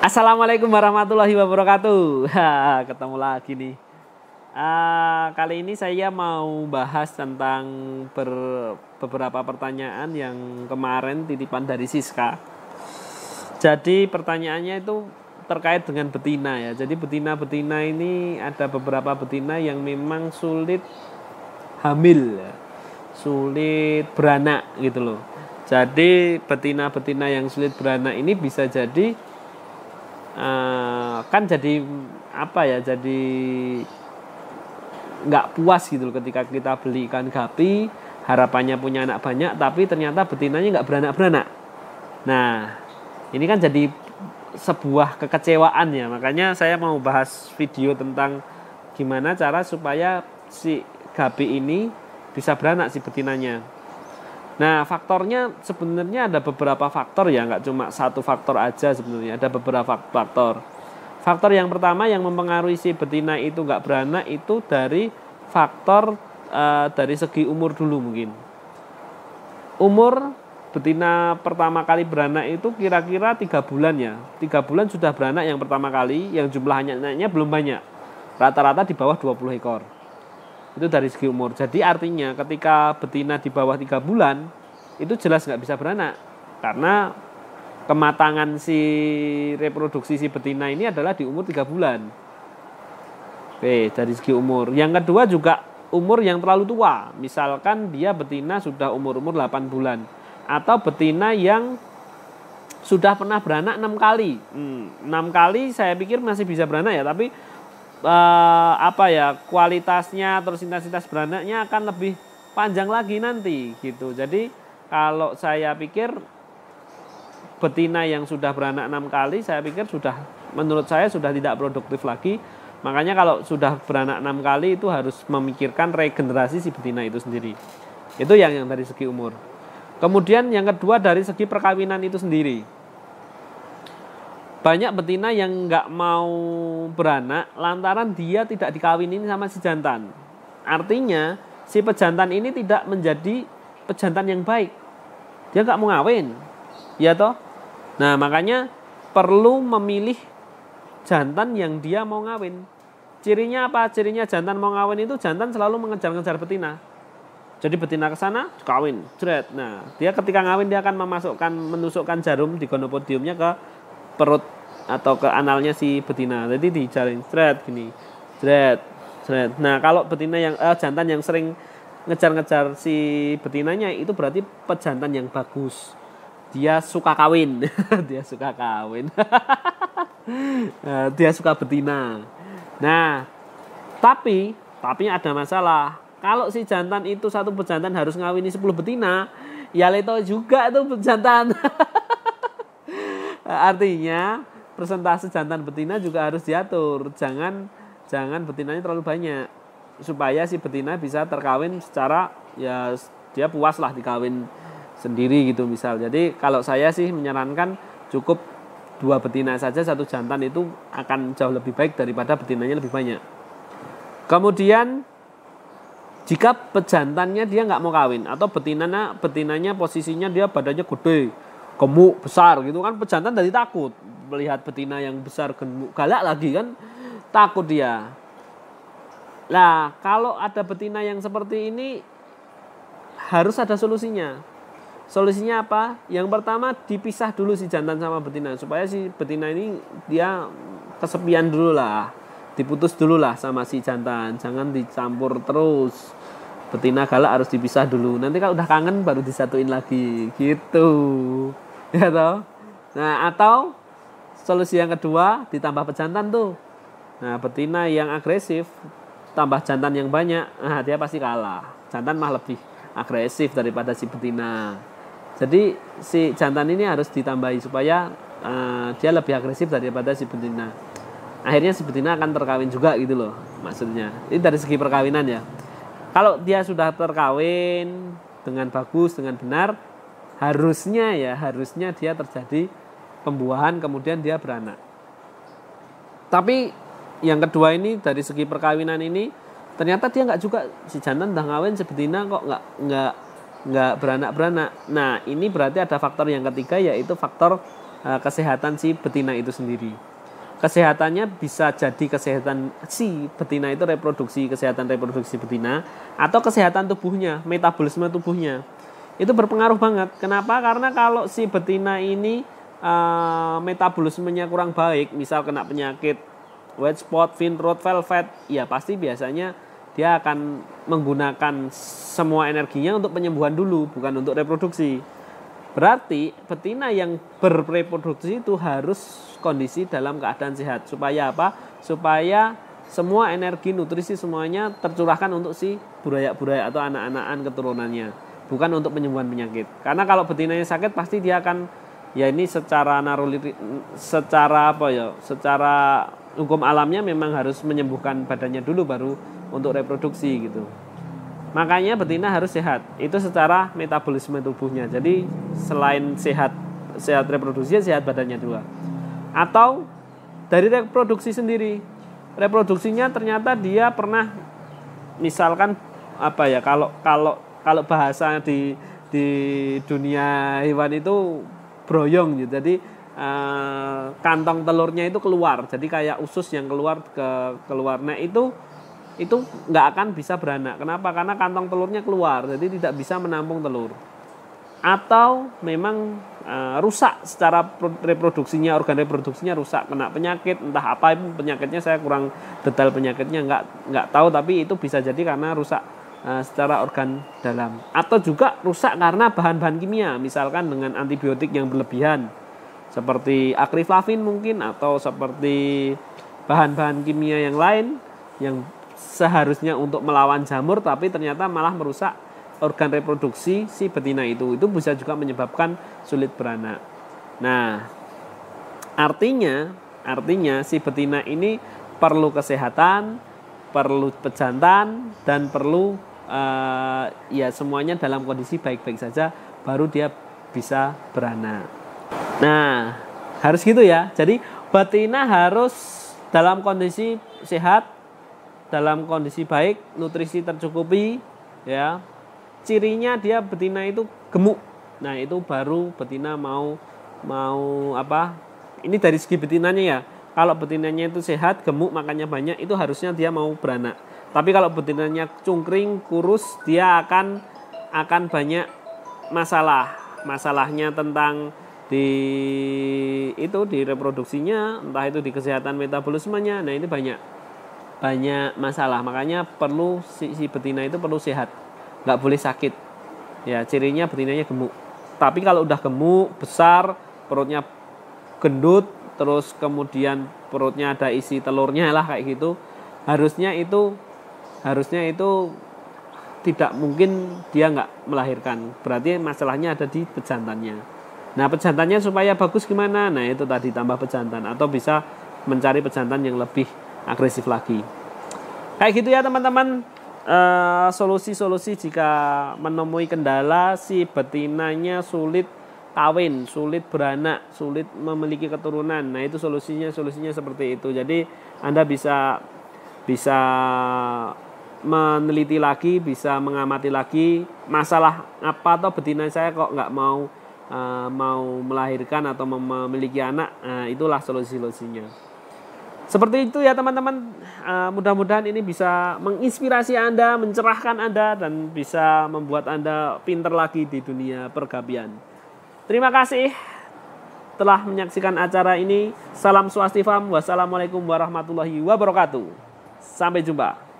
Assalamualaikum warahmatullahi wabarakatuh. Ketemu lagi nih. Kali ini saya mau bahas tentang beberapa pertanyaan yang kemarin titipan dari Siska. Jadi pertanyaannya itu terkait dengan betina ya. Jadi betina-betina ini ada beberapa betina yang memang sulit hamil, sulit beranak gitu loh. Jadi betina-betina yang sulit beranak ini bisa jadi kan jadi apa ya, jadi nggak puas gitu loh ketika kita beli ikan gapi, harapannya punya anak banyak tapi ternyata betinanya nggak beranak-beranak. Nah ini kan jadi sebuah kekecewaan ya. Makanya saya mau bahas video tentang gimana cara supaya si gapi ini bisa beranak si betinanya. Nah faktornya sebenarnya ada beberapa faktor ya, nggak cuma satu faktor aja sebenarnya, ada beberapa faktor. Faktor yang pertama yang mempengaruhi si betina itu nggak beranak itu dari faktor dari segi umur dulu mungkin. Umur betina pertama kali beranak itu kira-kira 3 bulan ya. 3 bulan sudah beranak yang pertama kali, yang jumlah anaknya belum banyak. Rata-rata di bawah 20 ekor. Itu dari segi umur. Jadi artinya ketika betina di bawah 3 bulan itu jelas nggak bisa beranak karena kematangan si reproduksi si betina ini adalah di umur 3 bulan. Oke, dari segi umur. Yang kedua juga umur yang terlalu tua. Misalkan dia betina sudah umur-umur 8 bulan atau betina yang sudah pernah beranak 6 kali. 6 kali saya pikir masih bisa beranak ya, tapi kualitasnya terus intensitas beranaknya akan lebih panjang lagi nanti gitu. Jadi kalau saya pikir betina yang sudah beranak 6 kali saya pikir menurut saya sudah tidak produktif lagi. Makanya kalau sudah beranak 6 kali itu harus memikirkan regenerasi si betina itu sendiri. Itu yang dari segi umur. Kemudian yang kedua dari segi perkawinan itu sendiri. Banyak betina yang nggak mau beranak lantaran dia tidak dikawinin sama si jantan. Artinya si pejantan ini tidak menjadi pejantan yang baik. Dia nggak mau ngawin, ya toh. Nah makanya perlu memilih jantan yang dia mau ngawin. Cirinya apa? Cirinya jantan mau ngawin itu jantan selalu mengejar-ngejar betina. Jadi betina ke sana kawin, jret. Nah dia ketika ngawin dia akan menusukkan jarum di gonopodiumnya ke perut atau ke analnya si betina. Jadi dijaring thread gini. Thread. Nah, kalau betina yang jantan yang sering ngejar-ngejar si betinanya itu berarti pejantan yang bagus. Dia suka kawin. Dia suka kawin. Dia suka betina. Nah, tapi ada masalah. Kalau si jantan itu satu pejantan harus ngawini 10 betina, ya leto juga tuh pejantan. Artinya persentase jantan betina juga harus diatur. Jangan betinanya terlalu banyak supaya si betina bisa terkawin secara ya dia puas lah dikawin sendiri gitu misal. Jadi kalau saya sih menyarankan cukup 2 betina saja, 1 jantan itu akan jauh lebih baik daripada betinanya lebih banyak. Kemudian jika pejantannya dia nggak mau kawin atau betinanya posisinya dia badannya gede, gemuk, besar gitu kan, pejantan jadi takut melihat betina yang besar, gemuk, galak lagi kan, takut dia. Nah kalau ada betina yang seperti ini harus ada solusinya. Solusinya apa? Yang pertama dipisah dulu si jantan sama betina supaya si betina ini dia kesepian dulu lah, diputus dulu lah sama si jantan, jangan dicampur terus. Betina galak harus dipisah dulu. Nanti kalau udah kangen baru disatuin lagi gitu. Ya toh? Nah, atau solusi yang kedua ditambah pejantan tuh. Nah, betina yang agresif tambah jantan yang banyak, nah dia pasti kalah. Jantan mah lebih agresif daripada si betina. Jadi si jantan ini harus ditambahi supaya dia lebih agresif daripada si betina. Akhirnya si betina akan terkawin juga gitu loh maksudnya. Ini dari segi perkawinan ya. Kalau dia sudah terkawin dengan bagus, dengan benar, harusnya dia terjadi pembuahan kemudian dia beranak. Tapi yang kedua ini dari segi perkawinan ini ternyata dia nggak juga, si jantan udah ngawin, si betina kok nggak beranak-beranak. Nah, ini berarti ada faktor yang ketiga, yaitu faktor kesehatan si betina itu sendiri. Kesehatannya bisa jadi kesehatan si betina itu kesehatan reproduksi betina, atau kesehatan tubuhnya, metabolisme tubuhnya. Itu berpengaruh banget. Kenapa? Karena kalau si betina ini metabolismenya kurang baik, misal kena penyakit white spot, fin rot, velvet, ya pasti biasanya dia akan menggunakan semua energinya untuk penyembuhan dulu, bukan untuk reproduksi. Berarti betina yang berreproduksi itu harus kondisi dalam keadaan sehat. Supaya apa? Supaya semua energi, nutrisi semuanya tercurahkan untuk si burayak-burayak atau anak-anakan keturunannya, bukan untuk penyembuhan penyakit. Karena kalau betinanya sakit pasti dia akan, ya ini secara hukum alamnya memang harus menyembuhkan badannya dulu baru untuk reproduksi gitu. Makanya betina harus sehat. Itu secara metabolisme tubuhnya. Jadi selain sehat reproduksi, sehat badannya juga. Atau dari reproduksi sendiri. Reproduksinya ternyata dia pernah, misalkan apa ya, kalau bahasa di dunia hewan itu broyong gitu. Jadi kantong telurnya itu keluar. Jadi kayak usus yang keluar keluar. Nah, itu nggak akan bisa beranak. Kenapa? Karena kantong telurnya keluar, jadi tidak bisa menampung telur. Atau memang rusak secara reproduksinya, organ reproduksinya rusak, kena penyakit, entah apa itu penyakitnya, saya kurang detail penyakitnya, nggak tahu, tapi itu bisa jadi karena rusak secara organ dalam. Atau juga rusak karena bahan-bahan kimia, misalkan dengan antibiotik yang berlebihan, seperti akriflavin mungkin, atau seperti bahan-bahan kimia yang lain yang seharusnya untuk melawan jamur tapi ternyata malah merusak organ reproduksi si betina itu bisa juga menyebabkan sulit beranak. Nah, artinya si betina ini perlu kesehatan, perlu pejantan, dan perlu ya semuanya dalam kondisi baik-baik saja baru dia bisa beranak. Nah, harus gitu ya. Jadi betina harus dalam kondisi sehat, dalam kondisi baik, nutrisi tercukupi, ya. Cirinya dia betina itu gemuk. Nah, itu baru betina mau apa? Ini dari segi betinanya ya. Kalau betinanya itu sehat, gemuk, makannya banyak, itu harusnya dia mau beranak. Tapi kalau betinanya cungkring, kurus, dia akan banyak masalah. Masalahnya tentang di reproduksinya, entah itu di kesehatan metabolismenya. Nah, ini banyak masalah. Makanya perlu si betina itu perlu sehat, nggak boleh sakit. Ya, cirinya betinanya gemuk. Tapi kalau udah gemuk, besar, perutnya gendut, terus kemudian perutnya ada isi telurnya lah kayak gitu, harusnya itu tidak mungkin dia nggak melahirkan. Berarti masalahnya ada di pejantannya. Nah, pejantannya supaya bagus gimana? Nah, itu tadi tambah pejantan, atau bisa mencari pejantan yang lebih agresif lagi. Kayak gitu ya teman-teman. Solusi-solusi jika menemui kendala si betinanya sulit kawin, sulit beranak, sulit memiliki keturunan. Nah, itu solusinya seperti itu. Jadi Anda bisa meneliti lagi, bisa mengamati lagi masalah apa atau betina saya kok nggak mau melahirkan atau memiliki anak. Nah, itulah solusi-solusinya. Seperti itu ya teman-teman. Mudah-mudahan ini bisa menginspirasi Anda, mencerahkan Anda, dan bisa membuat Anda pintar lagi di dunia pergabian. Terima kasih telah menyaksikan acara ini. Salam swastiastu. Wassalamualaikum warahmatullahi wabarakatuh. Sampai jumpa.